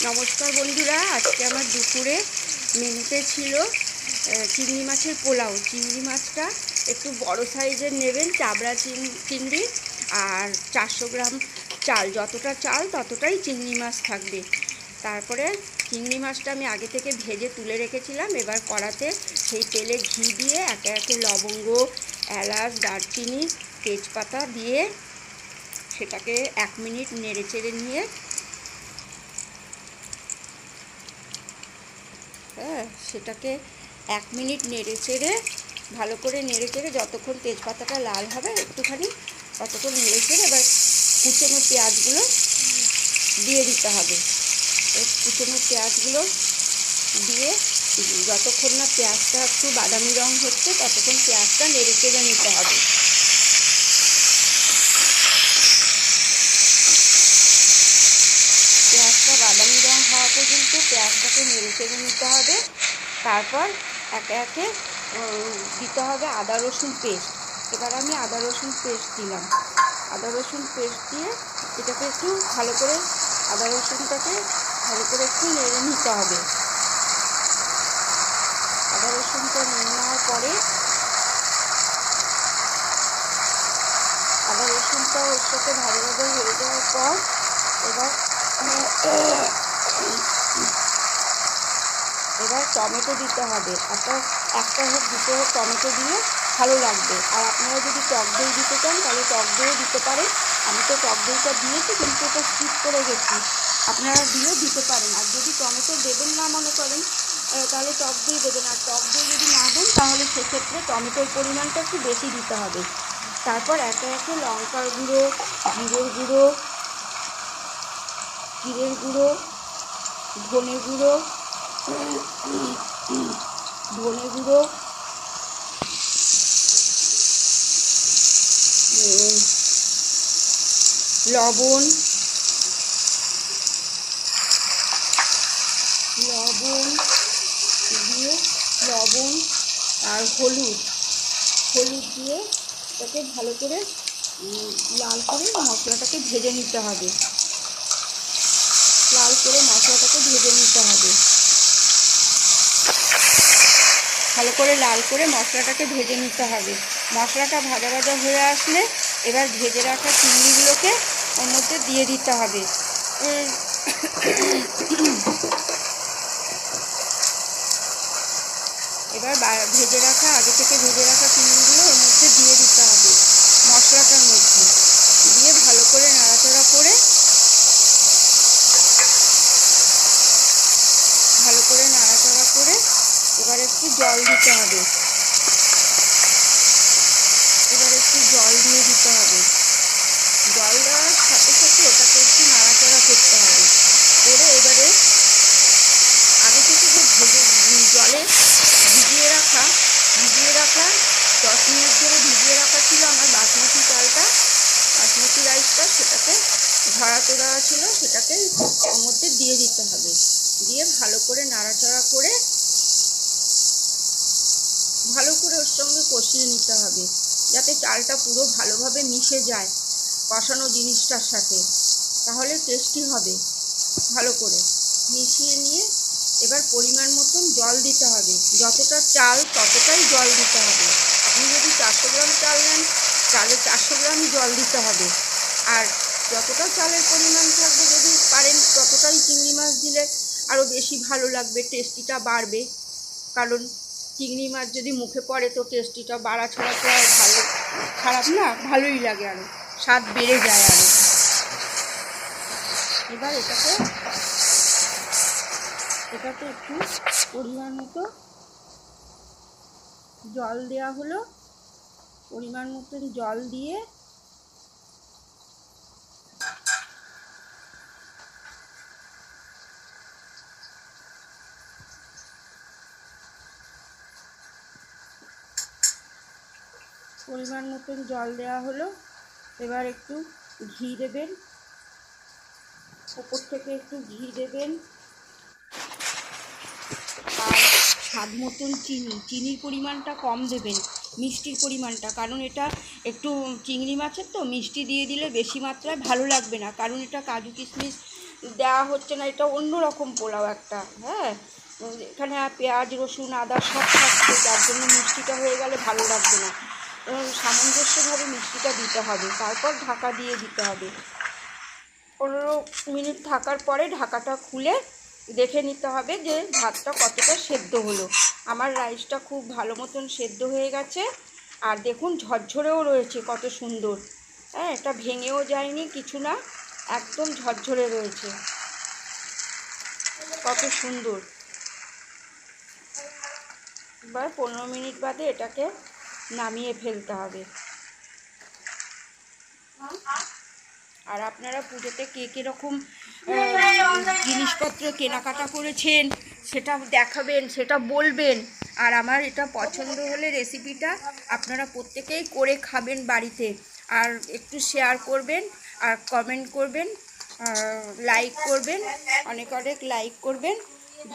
নমস্কার বন্ধুরা, আজকে আমার দুপুরে মেনুতে ছিল চিংড়ি মাছের পোলাও। চিংড়ি মাছটা একটু বড় সাইজের নেবেন, চাবড়া চিংড়ি, আর 400 গ্রাম চাল। যতটা চাল ততটাই চিংড়ি মাছ থাকবে। তারপরে চিংড়ি মাছটা আমি আগে থেকে ভেজে তুলে রেখেছিলাম। এবার কড়াতে সেই তেলে ঘি দিয়ে একে একে লবঙ্গ, এলাচ, দারচিনি, তেজপাতা দিয়ে সেটাকে 1 মিনিট নেড়ে চেড়ে নিয়ে সেটাকে 1 মিনিট নেড়ে চেড়ে ভালো করে নেড়ে চেড়ে যতক্ষণ তেজপাতাটা লাল হবে একটুখানি ততক্ষণ নেড়ে চেড়ে এবার কুচনো পেঁয়াজগুলো দিয়ে দিতে হবে। কুচনো পেঁয়াজগুলো দিয়ে যতক্ষণ না পেঁয়াজটা একটু বাদামি রং হচ্ছে ততক্ষণ পেঁয়াজটা নেড়ে চেড়ে নিতে হবে। পেঁয়াজটা বাদামি রং হওয়া পর্যন্ত পেঁয়াজটাকে নেড়ে চেড়ে নিতে হবে। তারপর একে একে দিতে হবে আদা রসুন পেস্ট। এবার আমি আদা রসুন পেস্ট দিলাম। আদা রসুন পেস্ট দিয়ে এটাকে একটু ভালো করে আদা রসুনটাকে ভালো করে একটু নেড়ে নিতে হবে। আদা রসুনটা নেড়ে নেওয়ার পরে আদা রসুনটা ওর সাথে ভালোভাবে হয়ে যাওয়ার পর এবার টমেটো দিতে হবে। একটা হোক দুটো হোক টমেটো দিয়ে ভালো লাগবে। আর আপনারা যদি টক দই দিতে চান তাহলে টক দইও দিতে পারেন। আমি তো টক দইটা দিয়েছি কিন্তু ওটা স্কিপ করে গেছি, আপনারা দিয়েও দিতে পারেন। আর যদি টমেটো দেবেন না মনে করেন তাহলে টক দই দেবেন। আর টক দই যদি না দেন তাহলে সেক্ষেত্রে টমেটোর পরিমাণটা একটু বেশি দিতে হবে। তারপর একে একে লঙ্কার গুঁড়ো, জিরের গুঁড়ো, ধনে গুঁড়ো, লবণ আর হলুদ দিয়ে এটাকে ভালো করে লাল করে মশলাটাকে ভেজে নিতে হবে। ভালো করে লাল করে মশলাটাকে ভেজে নিতে হবে। মশলাটা ভাজা ভাজা হয়ে আসলে এবার ভেজে রাখা চিংড়িগুলোকে ওর মধ্যে দিয়ে দিতে হবে। এবার আগে থেকে ভেজে রাখা চিংড়িগুলো ওর মধ্যে দিয়ে দিতে হবে, মশলাটার মধ্যে দিয়ে ভালো করে নাড়াচাড়া করে এবার একটু জল দিতে হবে। জল দেওয়ার সাথে সাথে ওটাকে একটু নাড়াচাড়া করতে হবে। করে এবারে আগে থেকে যে জলে ভিজিয়ে রাখা 10 মিনিট ধরে ভিজিয়ে রাখা ছিল আমার বাসমতি রাইসটা, সেটাকে ধরাতে দেওয়া ছিল, সেটাকে ওর মধ্যে দিয়ে দিতে হবে। দিয়ে ভালো করে নাড়াচাড়া করে ভালো করে ওর সঙ্গে কষিয়ে নিতে হবে যাতে চালটা পুরো ভালোভাবে মিশে যায় কষানো জিনিসটার সাথে, তাহলে টেস্টি হবে। ভালো করে মিশিয়ে নিয়ে এবার পরিমাণ মতন জল দিতে হবে। যতটা চাল ততটাই জল দিতে হবে। আপনি যদি 400 গ্রাম চাল নেন তাহলে 400 গ্রামই জল দিতে হবে। আর যতটা চালের পরিমাণ থাকবে যদি পারেন ততটাই চিংড়ি মাছ দিলে আরও বেশি ভালো লাগবে, টেস্টিটা বাড়বে। কারণ চিংড়ি মাছ যদি মুখে পড়ে তো টেস্টিটা বাড়া ছাড়া তো আর খারাপ না, ভালোই লাগে, আরও স্বাদ বেড়ে যায় আরও। এবার এটাতে একটু পরিমাণ মতো জল দেওয়া হলো। পরিমাণ মতন জল দিয়ে দেওয়া হলো। এবার একটু ঘি দেবেন, ওপর থেকে একটু ঘি দেবেন। আর স্বাদ মতন চিনির পরিমাণটা কম দেবেন, মিষ্টির পরিমাণটা, কারণ এটা একটু চিংড়ি মাছের তো মিষ্টি দিয়ে দিলে বেশি মাত্রায় ভালো লাগবে না, কারণ এটা কাজু কিশমিশ দেওয়া হচ্ছে না, এটা অন্যরকম পোলাও একটা। হ্যাঁ, এখানে পেঁয়াজ রসুন আদা সব থাকছে, যার জন্য মিষ্টিটা হয়ে গেলে ভালো লাগবে না। সামঞ্জস্যভাবে মিষ্টিটা দিতে হবে, তারপর ঢাকা দিয়ে দিতে হবে। 15 মিনিট থাকার পরে ঢাকাটা খুলে দেখে নিতে হবে যে ভাতটা কতটা সেদ্ধ হলো। আমার রাইসটা খুব ভালো মতন সেদ্ধ হয়ে গেছে, আর দেখুন ঝরঝরেও রয়েছে কত সুন্দর। হ্যাঁ, এটা ভেঙেও যায়নি কিছু না, একদম ঝরঝরে রয়েছে, কত সুন্দর। এবার 15 মিনিট বাদে এটাকে নামিয়ে ফেলতে হবে। আর আপনারা পুজোতে কে কীরকম জিনিসপত্র কেনাকাটা করেছেন সেটা দেখাবেন, সেটা বলবেন। আর আমার এটা পছন্দ হলে রেসিপিটা আপনারা প্রত্যেকেই করে খাবেন বাড়িতে, আর একটু শেয়ার করবেন আর কমেন্ট করবেন, লাইক করবেন, অনেক অনেক লাইক করবেন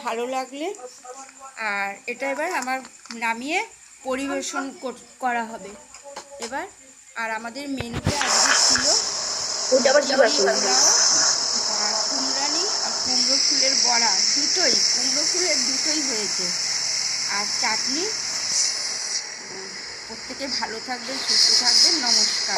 ভালো লাগলে। আর এটা এবার আমার নামিয়ে পরিবেশন করা হবে এবার। আর আমাদের মেনুতে আজকে ছিল পোলাও আর কুমড়ানি আর কুমড়ো ফুলের বড়া, কুমড়ো ফুলের দুটোই হয়েছে, আর চাটনি। প্রত্যেকে ভালো থাকবেন, সুস্থ থাকবেন, নমস্কার।